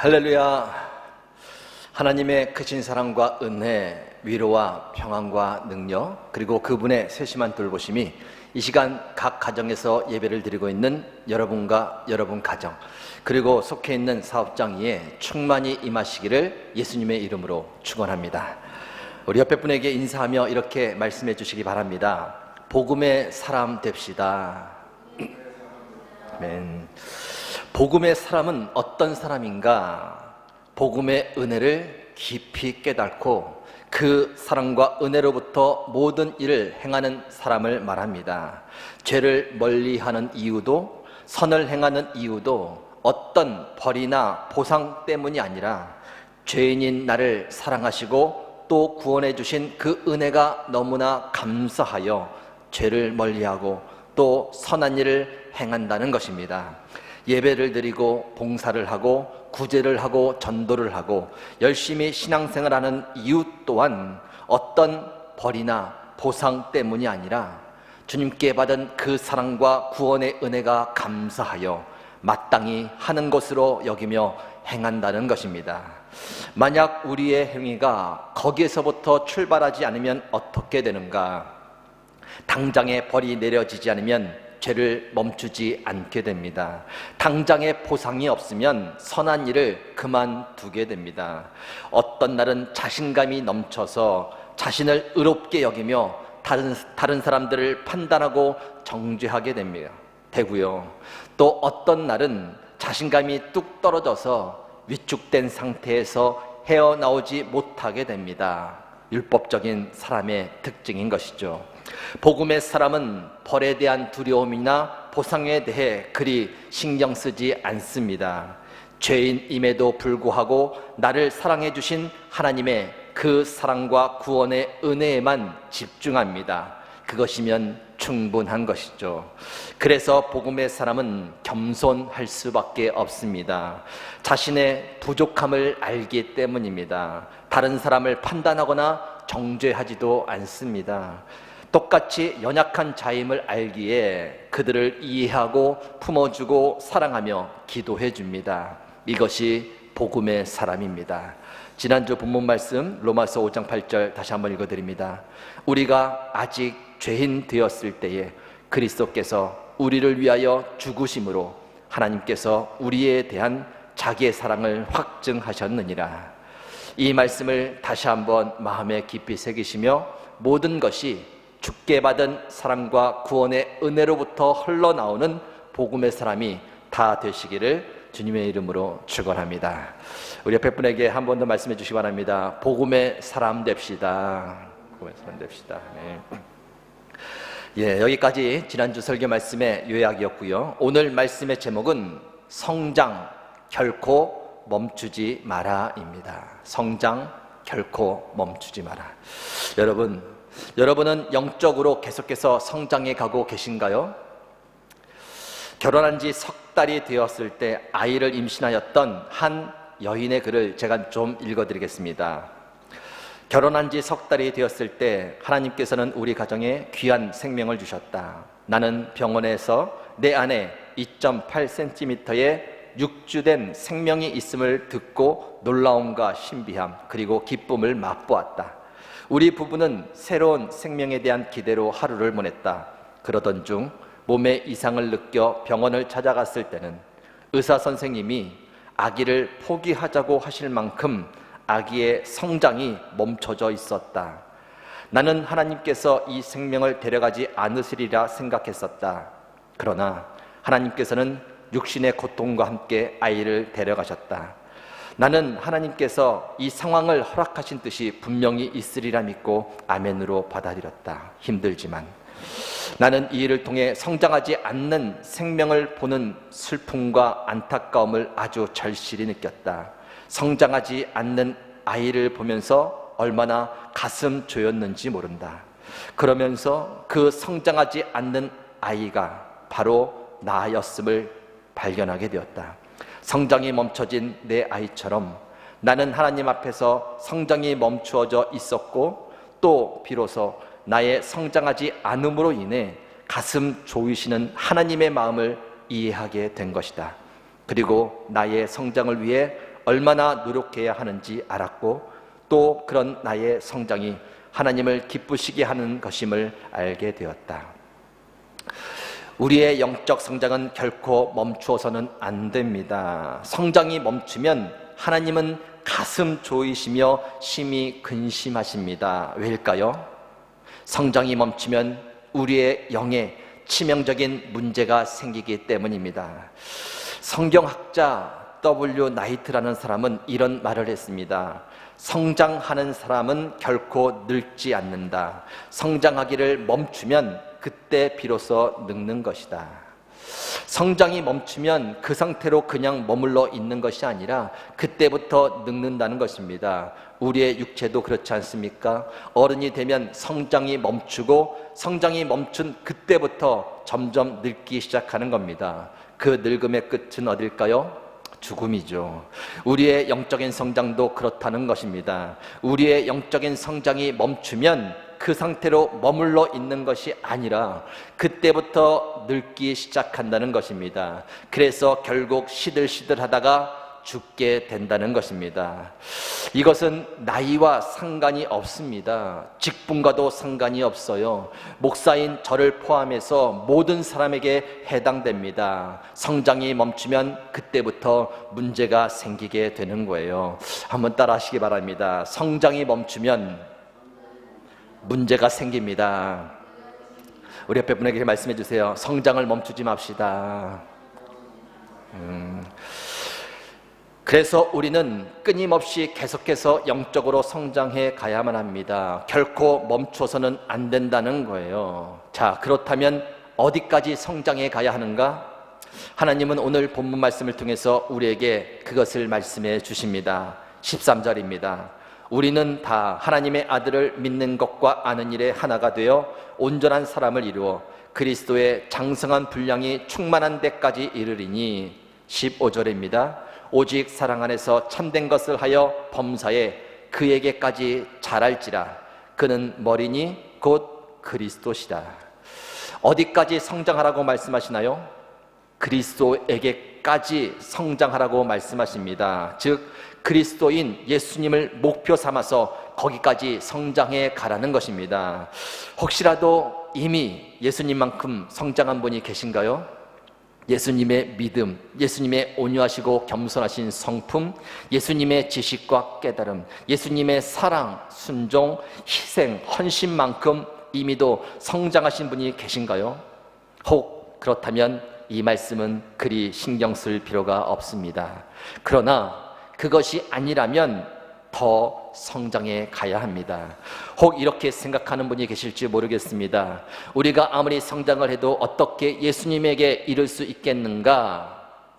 할렐루야. 하나님의 크신 사랑과 은혜, 위로와 평안과 능력, 그리고 그분의 세심한 돌보심이 이 시간 각 가정에서 예배를 드리고 있는 여러분과 여러분 가정, 그리고 속해 있는 사업장 위에 충만히 임하시기를 예수님의 이름으로 축원합니다. 우리 옆에 분에게 인사하며 이렇게 말씀해 주시기 바랍니다. 복음의 사람 됩시다. 아멘. 복음의 사람은 어떤 사람인가? 복음의 은혜를 깊이 깨닫고 그 사랑과 은혜로부터 모든 일을 행하는 사람을 말합니다. 죄를 멀리하는 이유도, 선을 행하는 이유도 어떤 벌이나 보상 때문이 아니라 죄인인 나를 사랑하시고 또 구원해 주신 그 은혜가 너무나 감사하여 죄를 멀리하고 또 선한 일을 행한다는 것입니다. 예배를 드리고 봉사를 하고 구제를 하고 전도를 하고 열심히 신앙생활하는 이유 또한 어떤 벌이나 보상 때문이 아니라 주님께 받은 그 사랑과 구원의 은혜가 감사하여 마땅히 하는 것으로 여기며 행한다는 것입니다. 만약 우리의 행위가 거기에서부터 출발하지 않으면 어떻게 되는가? 당장의 벌이 내려지지 않으면 죄를 멈추지 않게 됩니다. 당장의 보상이 없으면 선한 일을 그만두게 됩니다. 어떤 날은 자신감이 넘쳐서 자신을 의롭게 여기며 다른 사람들을 판단하고 정죄하게 되고요. 또 어떤 날은 자신감이 뚝 떨어져서 위축된 상태에서 헤어나오지 못하게 됩니다. 율법적인 사람의 특징인 것이죠. 복음의 사람은 벌에 대한 두려움이나 보상에 대해 그리 신경 쓰지 않습니다. 죄인임에도 불구하고 나를 사랑해 주신 하나님의 그 사랑과 구원의 은혜에만 집중합니다. 그것이면 충분한 것이죠. 그래서 복음의 사람은 겸손할 수밖에 없습니다. 자신의 부족함을 알기 때문입니다. 다른 사람을 판단하거나 정죄하지도 않습니다. 똑같이 연약한 자임을 알기에 그들을 이해하고 품어주고 사랑하며 기도해 줍니다. 이것이 복음의 사람입니다. 지난주 본문 말씀 로마서 5장 8절 다시 한번 읽어드립니다. 우리가 아직 죄인 되었을 때에 그리스도께서 우리를 위하여 죽으심으로 하나님께서 우리에 대한 자기의 사랑을 확증하셨느니라. 이 말씀을 다시 한번 마음에 깊이 새기시며 모든 것이 주께 받은 사랑과 구원의 은혜로부터 흘러나오는 복음의 사람이 다 되시기를 주님의 이름으로 축원합니다. 우리 옆에 분에게 한 번 더 말씀해 주시기 바랍니다. 복음의 사람 됩시다. 복음의 사람 됩시다. 네. 여기까지 지난주 설교 말씀의 요약이었고요. 오늘 말씀의 제목은 성장 결코 멈추지 마라입니다. 성장 결코 멈추지 마라. 여러분은 영적으로 계속해서 성장해 가고 계신가요? 결혼한 지 석 달이 되었을 때 아이를 임신하였던 한 여인의 글을 제가 좀 읽어드리겠습니다. 결혼한 지 석 달이 되었을 때 하나님께서는 우리 가정에 귀한 생명을 주셨다. 나는 병원에서 내 안에 2.8cm의 육주된 생명이 있음을 듣고 놀라움과 신비함 그리고 기쁨을 맛보았다. 우리 부부는 새로운 생명에 대한 기대로 하루를 보냈다. 그러던 중 몸에 이상을 느껴 병원을 찾아갔을 때는 의사 선생님이 아기를 포기하자고 하실 만큼 아기의 성장이 멈춰져 있었다. 나는 하나님께서 이 생명을 데려가지 않으시리라 생각했었다. 그러나 하나님께서는 육신의 고통과 함께 아이를 데려가셨다. 나는 하나님께서 이 상황을 허락하신 뜻이 분명히 있으리라 믿고 아멘으로 받아들였다. 힘들지만 나는 이 일을 통해 성장하지 않는 생명을 보는 슬픔과 안타까움을 아주 절실히 느꼈다. 성장하지 않는 아이를 보면서 얼마나 가슴 조였는지 모른다. 그러면서 그 성장하지 않는 아이가 바로 나였음을 발견하게 되었다. 성장이 멈춰진 내 아이처럼 나는 하나님 앞에서 성장이 멈추어져 있었고 또 비로소 나의 성장하지 않음으로 인해 가슴 조이시는 하나님의 마음을 이해하게 된 것이다. 그리고 나의 성장을 위해 얼마나 노력해야 하는지 알았고 또 그런 나의 성장이 하나님을 기쁘시게 하는 것임을 알게 되었다. 우리의 영적 성장은 결코 멈추어서는 안 됩니다. 성장이 멈추면 하나님은 가슴 조이시며 심히 근심하십니다. 왜일까요? 성장이 멈추면 우리의 영에 치명적인 문제가 생기기 때문입니다. 성경학자 W. 나이트라는 사람은 이런 말을 했습니다. 성장하는 사람은 결코 늙지 않는다. 성장하기를 멈추면 그때 비로소 늙는 것이다. 성장이 멈추면 그 상태로 그냥 머물러 있는 것이 아니라 그때부터 늙는다는 것입니다. 우리의 육체도 그렇지 않습니까? 어른이 되면 성장이 멈추고 성장이 멈춘 그때부터 점점 늙기 시작하는 겁니다. 그 늙음의 끝은 어딜까요? 죽음이죠. 우리의 영적인 성장도 그렇다는 것입니다. 우리의 영적인 성장이 멈추면 그 상태로 머물러 있는 것이 아니라 그때부터 늙기 시작한다는 것입니다. 그래서 결국 시들시들하다가 죽게 된다는 것입니다. 이것은 나이와 상관이 없습니다. 직분과도 상관이 없어요. 목사인 저를 포함해서 모든 사람에게 해당됩니다. 성장이 멈추면 그때부터 문제가 생기게 되는 거예요. 한번 따라 하시기 바랍니다. 성장이 멈추면 문제가 생깁니다. 우리 옆에 분에게 말씀해 주세요. 성장을 멈추지 맙시다. 그래서 우리는 끊임없이 계속해서 영적으로 성장해 가야만 합니다. 결코 멈춰서는 안 된다는 거예요. 자, 그렇다면 어디까지 성장해 가야 하는가? 하나님은 오늘 본문 말씀을 통해서 우리에게 그것을 말씀해 주십니다. 13절입니다. 우리는 다 하나님의 아들을 믿는 것과 아는 일에 하나가 되어 온전한 사람을 이루어 그리스도의 장성한 분량이 충만한 데까지 이르리니 15절입니다. 오직 사랑 안에서 참된 것을 하여 범사에 그에게까지 자랄지라. 그는 머리니 곧 그리스도시다. 어디까지 성장하라고 말씀하시나요? 그리스도에게까지 성장하라고 말씀하십니다. 즉 그리스도인 예수님을 목표 삼아서 거기까지 성장해 가라는 것입니다. 혹시라도 이미 예수님만큼 성장한 분이 계신가요? 예수님의 믿음, 예수님의 온유하시고 겸손하신 성품, 예수님의 지식과 깨달음, 예수님의 사랑, 순종, 희생, 헌신만큼 이미도 성장하신 분이 계신가요? 혹 그렇다면 이 말씀은 그리 신경 쓸 필요가 없습니다. 그러나 그것이 아니라면 더 성장해 가야 합니다. 혹 이렇게 생각하는 분이 계실지 모르겠습니다. 우리가 아무리 성장을 해도 어떻게 예수님에게 이를 수 있겠는가?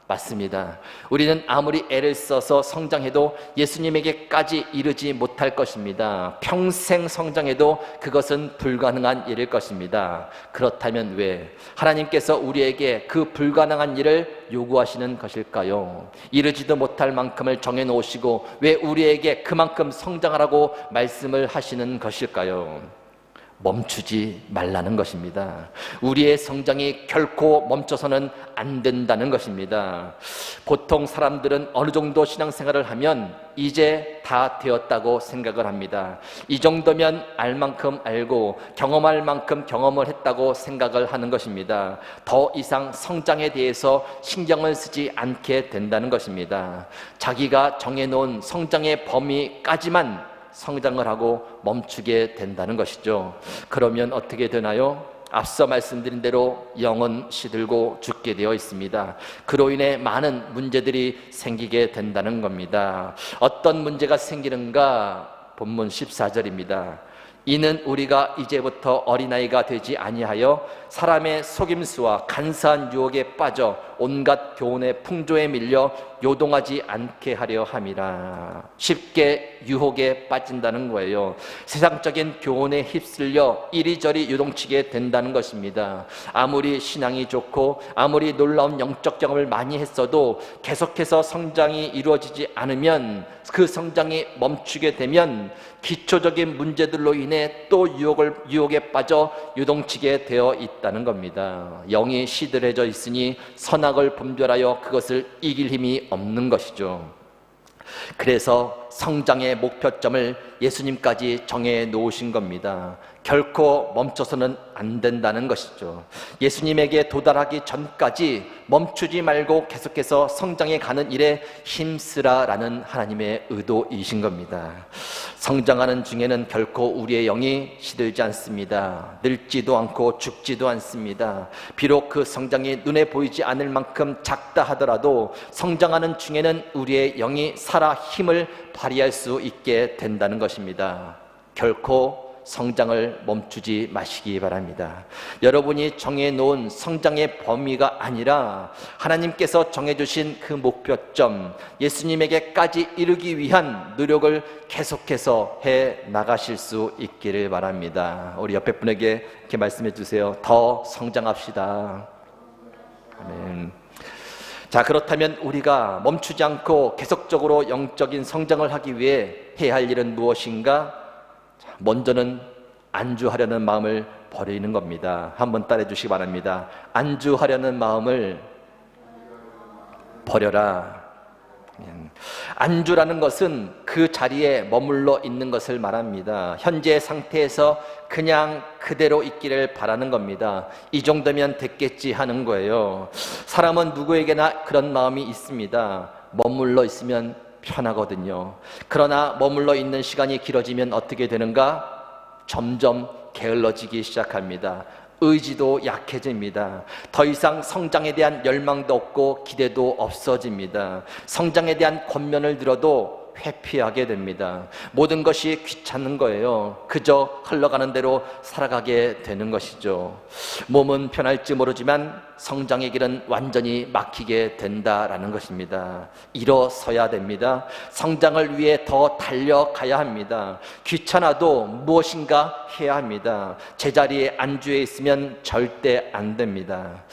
맞습니다. 우리는 아무리 애를 써서 성장해도 예수님에게까지 이르지 못할 것입니다. 평생 성장해도 그것은 불가능한 일일 것입니다. 그렇다면 왜 하나님께서 우리에게 그 불가능한 일을 요구하시는 것일까요? 이르지도 못할 만큼을 정해놓으시고 왜 우리에게 그만큼 성장하라고 말씀을 하시는 것일까요? 멈추지 말라는 것입니다. 우리의 성장이 결코 멈춰서는 안 된다는 것입니다. 보통 사람들은 어느 정도 신앙생활을 하면 이제 다 되었다고 생각을 합니다. 이 정도면 알 만큼 알고 경험할 만큼 경험을 했다고 생각을 하는 것입니다. 더 이상 성장에 대해서 신경을 쓰지 않게 된다는 것입니다. 자기가 정해놓은 성장의 범위까지만 성장을 하고 멈추게 된다는 것이죠. 그러면 어떻게 되나요? 앞서 말씀드린 대로 영은 시들고 죽게 되어 있습니다. 그로 인해 많은 문제들이 생기게 된다는 겁니다. 어떤 문제가 생기는가? 본문 14절입니다. 이는 우리가 이제부터 어린아이가 되지 아니하여 사람의 속임수와 간사한 유혹에 빠져 온갖 교훈의 풍조에 밀려 요동하지 않게 하려 함이라. 쉽게 유혹에 빠진다는 거예요. 세상적인 교훈에 휩쓸려 이리저리 요동치게 된다는 것입니다. 아무리 신앙이 좋고 아무리 놀라운 영적 경험을 많이 했어도 계속해서 성장이 이루어지지 않으면 그 성장이 멈추게 되면 기초적인 문제들로 인해 또 유혹에 빠져 요동치게 되어 있다는 겁니다. 영이 시들해져 있으니 선악을 분별하여 그것을 이길 힘이 없는 것이죠. 그래서 성장의 목표점을 예수님까지 정해 놓으신 겁니다. 결코 멈춰서는 안 된다는 것이죠. 예수님에게 도달하기 전까지 멈추지 말고 계속해서 성장해 가는 일에 힘쓰라라는 하나님의 의도이신 겁니다. 성장하는 중에는 결코 우리의 영이 시들지 않습니다. 늙지도 않고 죽지도 않습니다. 비록 그 성장이 눈에 보이지 않을 만큼 작다 하더라도 성장하는 중에는 우리의 영이 살아 힘을 발휘할 수 있게 된다는 것입니다. 결코 성장을 멈추지 마시기 바랍니다. 여러분이 정해놓은 성장의 범위가 아니라 하나님께서 정해주신 그 목표점, 예수님에게까지 이르기 위한 노력을 계속해서 해 나가실 수 있기를 바랍니다. 우리 옆에 분에게 이렇게 말씀해 주세요. 더 성장합시다. 아멘. 자, 그렇다면 우리가 멈추지 않고 계속적으로 영적인 성장을 하기 위해 해야 할 일은 무엇인가? 먼저는 안주하려는 마음을 버리는 겁니다. 한번 따라해 주시기 바랍니다. 안주하려는 마음을 버려라. 안주라는 것은 그 자리에 머물러 있는 것을 말합니다. 현재 상태에서 그냥 그대로 있기를 바라는 겁니다. 이 정도면 됐겠지 하는 거예요. 사람은 누구에게나 그런 마음이 있습니다. 머물러 있으면 편하거든요. 그러나 머물러 있는 시간이 길어지면 어떻게 되는가? 점점 게을러지기 시작합니다. 의지도 약해집니다. 더 이상 성장에 대한 열망도 없고 기대도 없어집니다. 성장에 대한 권면을 들어도 회피하게 됩니다. 모든 것이 귀찮은 거예요. 그저 흘러가는 대로 살아가게 되는 것이죠. 몸은 편할지 모르지만 성장의 길은 완전히 막히게 된다라는 것입니다. 일어서야 됩니다. 성장을 위해 더 달려가야 합니다. 귀찮아도 무엇인가 해야 합니다. 제자리에 안주해 있으면 절대 안 됩니다.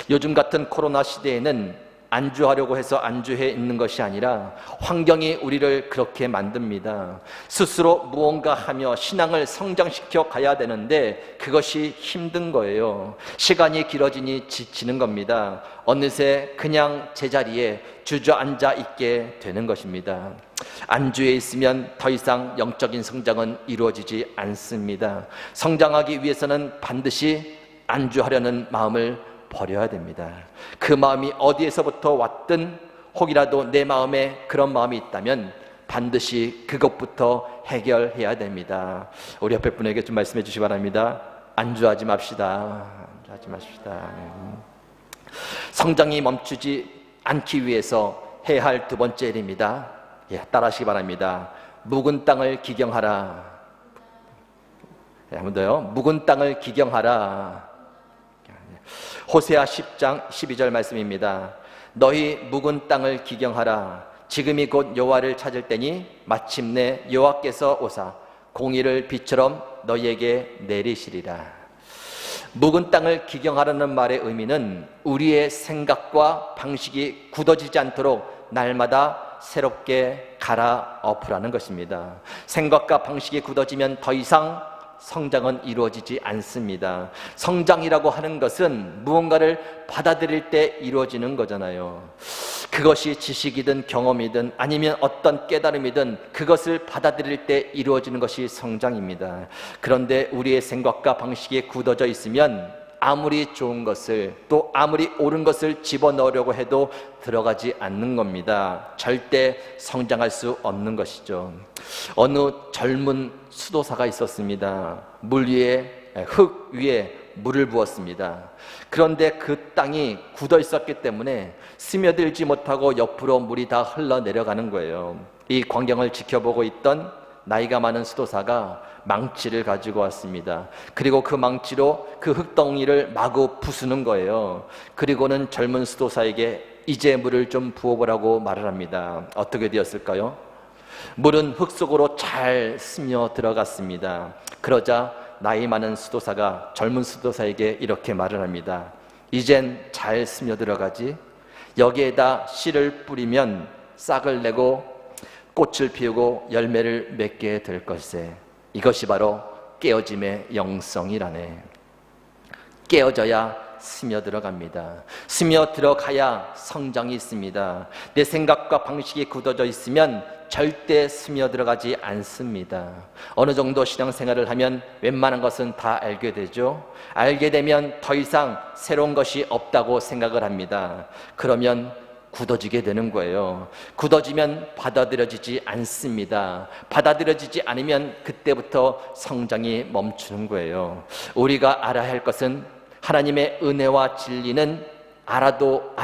요즘 같은 코로나 시대에는 안주하려고 해서 안주해 있는 것이 아니라 환경이 우리를 그렇게 만듭니다. 스스로 무언가 하며 신앙을 성장시켜 가야 되는데 그것이 힘든 거예요. 시간이 길어지니 지치는 겁니다. 어느새 그냥 제자리에 주저앉아 있게 되는 것입니다. 안주해 있으면 더 이상 영적인 성장은 이루어지지 않습니다. 성장하기 위해서는 반드시 안주하려는 마음을 버려야 됩니다. 그 마음이 어디에서부터 왔든 혹이라도 내 마음에 그런 마음이 있다면 반드시 그것부터 해결해야 됩니다. 우리 옆에 분에게 좀 말씀해 주시기 바랍니다. 안주하지 맙시다. 안주하지 맙시다. 성장이 멈추지 않기 위해서 해야 할 두 번째 일입니다. 따라하시기 바랍니다. 묵은 땅을 기경하라. 한 번 더요. 묵은 땅을 기경하라. 호세아 10장 12절 말씀입니다. 너희 묵은 땅을 기경하라. 지금이 곧 여호와를 찾을 때니 마침내 여호와께서 오사 공의를 비처럼 너희에게 내리시리라. 묵은 땅을 기경하라는 말의 의미는 우리의 생각과 방식이 굳어지지 않도록 날마다 새롭게 갈아엎으라는 것입니다. 생각과 방식이 굳어지면 더 이상 성장은 이루어지지 않습니다. 성장이라고 하는 것은 무언가를 받아들일 때 이루어지는 거잖아요. 그것이 지식이든 경험이든 아니면 어떤 깨달음이든 그것을 받아들일 때 이루어지는 것이 성장입니다. 그런데 우리의 생각과 방식이 굳어져 있으면 아무리 좋은 것을 또 아무리 옳은 것을 집어넣으려고 해도 들어가지 않는 겁니다. 절대 성장할 수 없는 것이죠. 어느 젊은 수도사가 있었습니다. 흙 위에 물을 부었습니다. 그런데 그 땅이 굳어 있었기 때문에 스며들지 못하고 옆으로 물이 다 흘러내려가는 거예요. 이 광경을 지켜보고 있던 나이가 많은 수도사가 망치를 가지고 왔습니다. 그리고 그 망치로 그 흙덩이를 마구 부수는 거예요. 그리고는 젊은 수도사에게 이제 물을 좀 부어보라고 말을 합니다. 어떻게 되었을까요? 물은 흙 속으로 잘 스며 들어갔습니다. 그러자 나이 많은 수도사가 젊은 수도사에게 이렇게 말을 합니다. 이젠 잘 스며 들어가지? 여기에다 씨를 뿌리면 싹을 내고 꽃을 피우고 열매를 맺게 될 것세. 이것이 바로 깨어짐의 영성이라네. 깨어져야 스며들어갑니다. 스며들어가야 성장이 있습니다. 내 생각과 방식이 굳어져 있으면 절대 스며들어가지 않습니다. 어느 정도 신앙생활을 하면 웬만한 것은 다 알게 되죠. 알게 되면 더 이상 새로운 것이 없다고 생각을 합니다. 그러면 굳어지게 되는 거예요. 굳어지면 받아들여지지 않습니다. 받아들여지지 않으면 그때부터 성장이 멈추는 거예요. 우리가 알아야 할 것은 하나님의 은혜와 진리는 알아도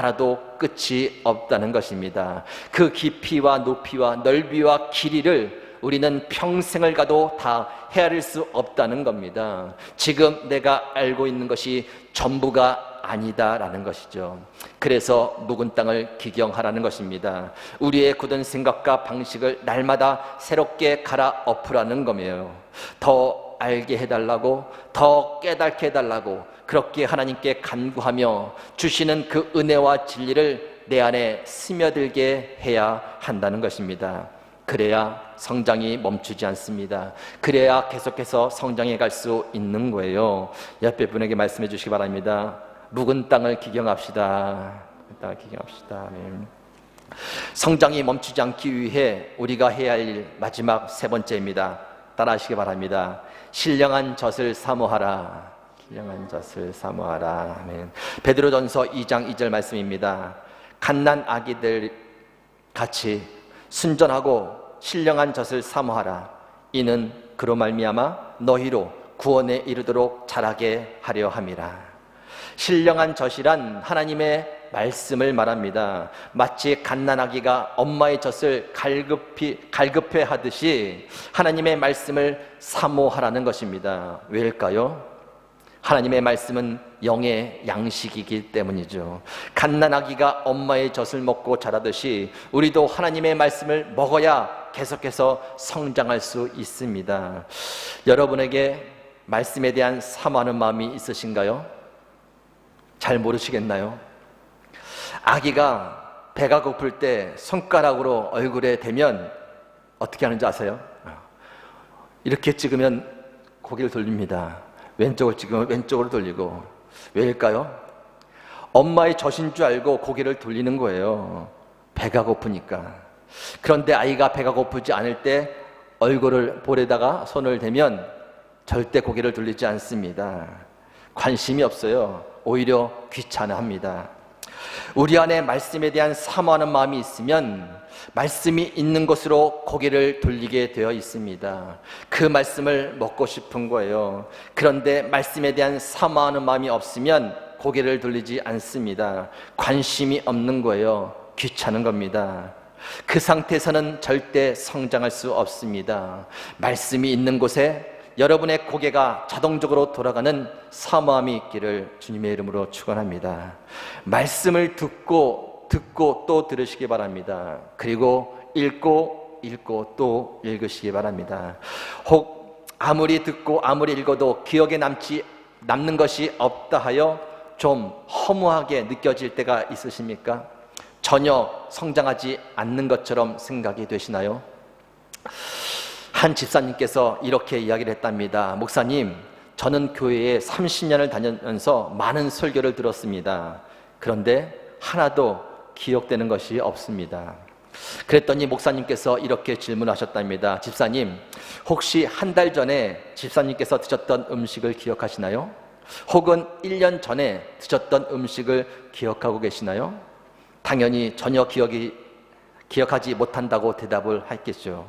끝이 없다는 것입니다. 그 깊이와 높이와 넓이와 길이를 우리는 평생을 가도 다 헤아릴 수 없다는 겁니다. 지금 내가 알고 있는 것이 전부가 아니다라는 것이죠. 그래서 묵은 땅을 기경하라는 것입니다. 우리의 굳은 생각과 방식을 날마다 새롭게 갈아엎으라는 거예요. 더 알게 해달라고, 더 깨닫게 해달라고 그렇게 하나님께 간구하며 주시는 그 은혜와 진리를 내 안에 스며들게 해야 한다는 것입니다. 그래야 성장이 멈추지 않습니다. 그래야 계속해서 성장해 갈 수 있는 거예요. 옆에 분에게 말씀해 주시기 바랍니다. 묵은 땅을 기경합시다. 땅을 기경합시다. 아멘. 성장이 멈추지 않기 위해 우리가 해야 할 일 마지막 세 번째입니다. 따라하시기 바랍니다. 신령한 젖을 사모하라. 신령한 젖을 사모하라. 아멘. 베드로전서 2장 2절 말씀입니다. 갓난 아기들 같이 순전하고 신령한 젖을 사모하라. 이는 그로 말미암아 너희로 구원에 이르도록 자라게 하려 함이라. 신령한 젖이란 하나님의 말씀을 말합니다. 마치 갓난아기가 엄마의 젖을 갈급해 하듯이 하나님의 말씀을 사모하라는 것입니다. 왜일까요? 하나님의 말씀은 영의 양식이기 때문이죠. 갓난아기가 엄마의 젖을 먹고 자라듯이 우리도 하나님의 말씀을 먹어야 계속해서 성장할 수 있습니다. 여러분에게 말씀에 대한 사모하는 마음이 있으신가요? 잘 모르시겠나요? 아기가 배가 고플 때 손가락으로 얼굴에 대면 어떻게 하는지 아세요? 이렇게 찍으면 고개를 돌립니다. 왼쪽을 찍으면 왼쪽으로 돌리고. 왜일까요? 엄마의 젖인 줄 알고 고개를 돌리는 거예요. 배가 고프니까. 그런데 아이가 배가 고프지 않을 때 얼굴을 볼에다가 손을 대면 절대 고개를 돌리지 않습니다. 관심이 없어요. 오히려 귀찮아합니다. 우리 안에 말씀에 대한 사모하는 마음이 있으면 말씀이 있는 곳으로 고개를 돌리게 되어 있습니다. 그 말씀을 먹고 싶은 거예요. 그런데 말씀에 대한 사모하는 마음이 없으면 고개를 돌리지 않습니다. 관심이 없는 거예요. 귀찮은 겁니다. 그 상태에서는 절대 성장할 수 없습니다. 말씀이 있는 곳에 여러분의 고개가 자동적으로 돌아가는 사모함이 있기를 주님의 이름으로 축원합니다. 말씀을 듣고 또 들으시기 바랍니다. 그리고 읽고 또 읽으시기 바랍니다. 혹 아무리 듣고 아무리 읽어도 기억에 남는 것이 없다 하여 좀 허무하게 느껴질 때가 있으십니까? 전혀 성장하지 않는 것처럼 생각이 되시나요? 한 집사님께서 이렇게 이야기를 했답니다. 목사님, 저는 교회에 30년을 다니면서 많은 설교를 들었습니다. 그런데 하나도 기억되는 것이 없습니다. 그랬더니 목사님께서 이렇게 질문하셨답니다. 집사님, 혹시 한 달 전에 집사님께서 드셨던 음식을 기억하시나요? 혹은 1년 전에 드셨던 음식을 기억하고 계시나요? 당연히 전혀 기억하지 못한다고 대답을 했겠죠.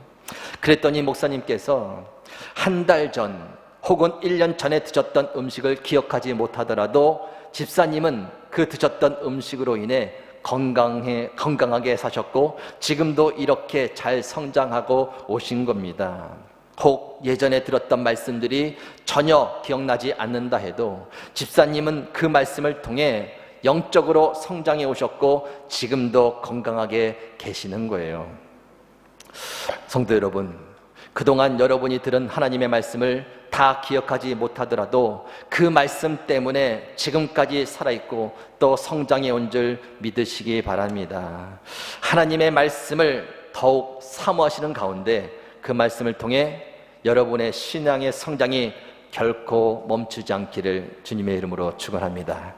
그랬더니 목사님께서 한 달 전 혹은 1년 전에 드셨던 음식을 기억하지 못하더라도 집사님은 그 드셨던 음식으로 인해 건강하게 사셨고 지금도 이렇게 잘 성장하고 오신 겁니다. 혹 예전에 들었던 말씀들이 전혀 기억나지 않는다 해도 집사님은 그 말씀을 통해 영적으로 성장해 오셨고 지금도 건강하게 계시는 거예요. 성도 여러분, 그동안 여러분이 들은 하나님의 말씀을 다 기억하지 못하더라도 그 말씀 때문에 지금까지 살아있고 또 성장해 온 줄 믿으시기 바랍니다. 하나님의 말씀을 더욱 사모하시는 가운데 그 말씀을 통해 여러분의 신앙의 성장이 결코 멈추지 않기를 주님의 이름으로 축원합니다.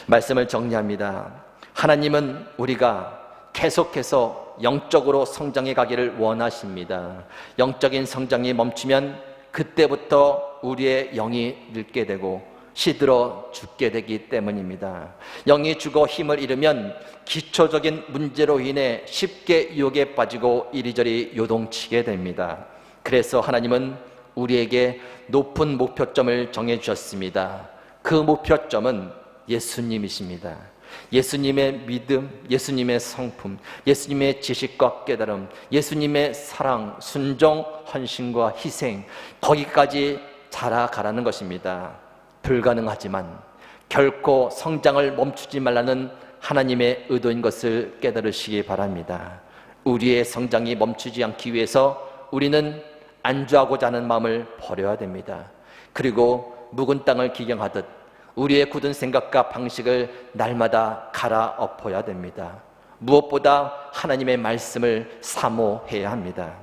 말씀을 정리합니다. 하나님은 우리가 계속해서 영적으로 성장해 가기를 원하십니다. 영적인 성장이 멈추면 그때부터 우리의 영이 늙게 되고 시들어 죽게 되기 때문입니다. 영이 죽어 힘을 잃으면 기초적인 문제로 인해 쉽게 유혹에 빠지고 이리저리 요동치게 됩니다. 그래서 하나님은 우리에게 높은 목표점을 정해주셨습니다. 그 목표점은 예수님이십니다. 예수님의 믿음, 예수님의 성품, 예수님의 지식과 깨달음, 예수님의 사랑, 순종, 헌신과 희생, 거기까지 자라가라는 것입니다. 불가능하지만 결코 성장을 멈추지 말라는 하나님의 의도인 것을 깨달으시기 바랍니다. 우리의 성장이 멈추지 않기 위해서 우리는 안주하고자 하는 마음을 버려야 됩니다. 그리고 묵은 땅을 기경하듯 우리의 굳은 생각과 방식을 날마다 갈아엎어야 됩니다. 무엇보다 하나님의 말씀을 사모해야 합니다.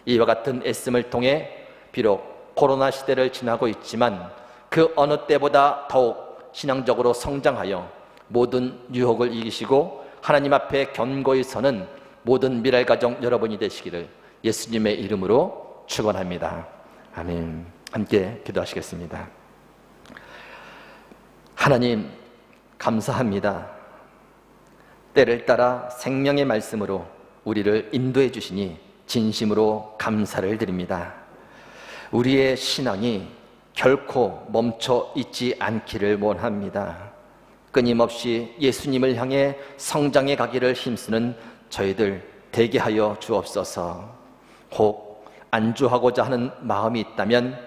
이와 같은 애씀을 통해 비록 코로나 시대를 지나고 있지만 그 어느 때보다 더욱 신앙적으로 성장하여 모든 유혹을 이기시고 하나님 앞에 견고히 서는 모든 미랄 가정 여러분이 되시기를 예수님의 이름으로 축원합니다. 아멘. 함께 기도하시겠습니다. 하나님 감사합니다. 때를 따라 생명의 말씀으로 우리를 인도해 주시니 진심으로 감사를 드립니다. 우리의 신앙이 결코 멈춰 있지 않기를 원합니다. 끊임없이 예수님을 향해 성장해 가기를 힘쓰는 저희들 되게 하여 주옵소서. 혹 안주하고자 하는 마음이 있다면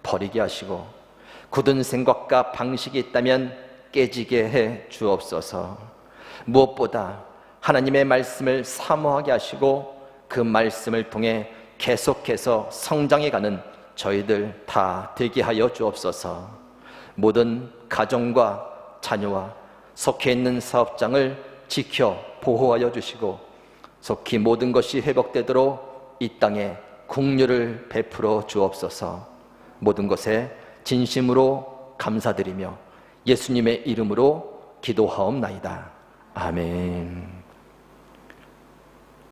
버리게 하시고 굳은 생각과 방식이 있다면 깨지게 해 주옵소서. 무엇보다 하나님의 말씀을 사모하게 하시고 그 말씀을 통해 계속해서 성장해가는 저희들 다 되게 하여 주옵소서. 모든 가정과 자녀와 속해 있는 사업장을 지켜 보호하여 주시고 속히 모든 것이 회복되도록 이 땅에 긍휼을 베풀어 주옵소서. 모든 것에 진심으로 감사드리며 예수님의 이름으로 기도하옵나이다. 아멘.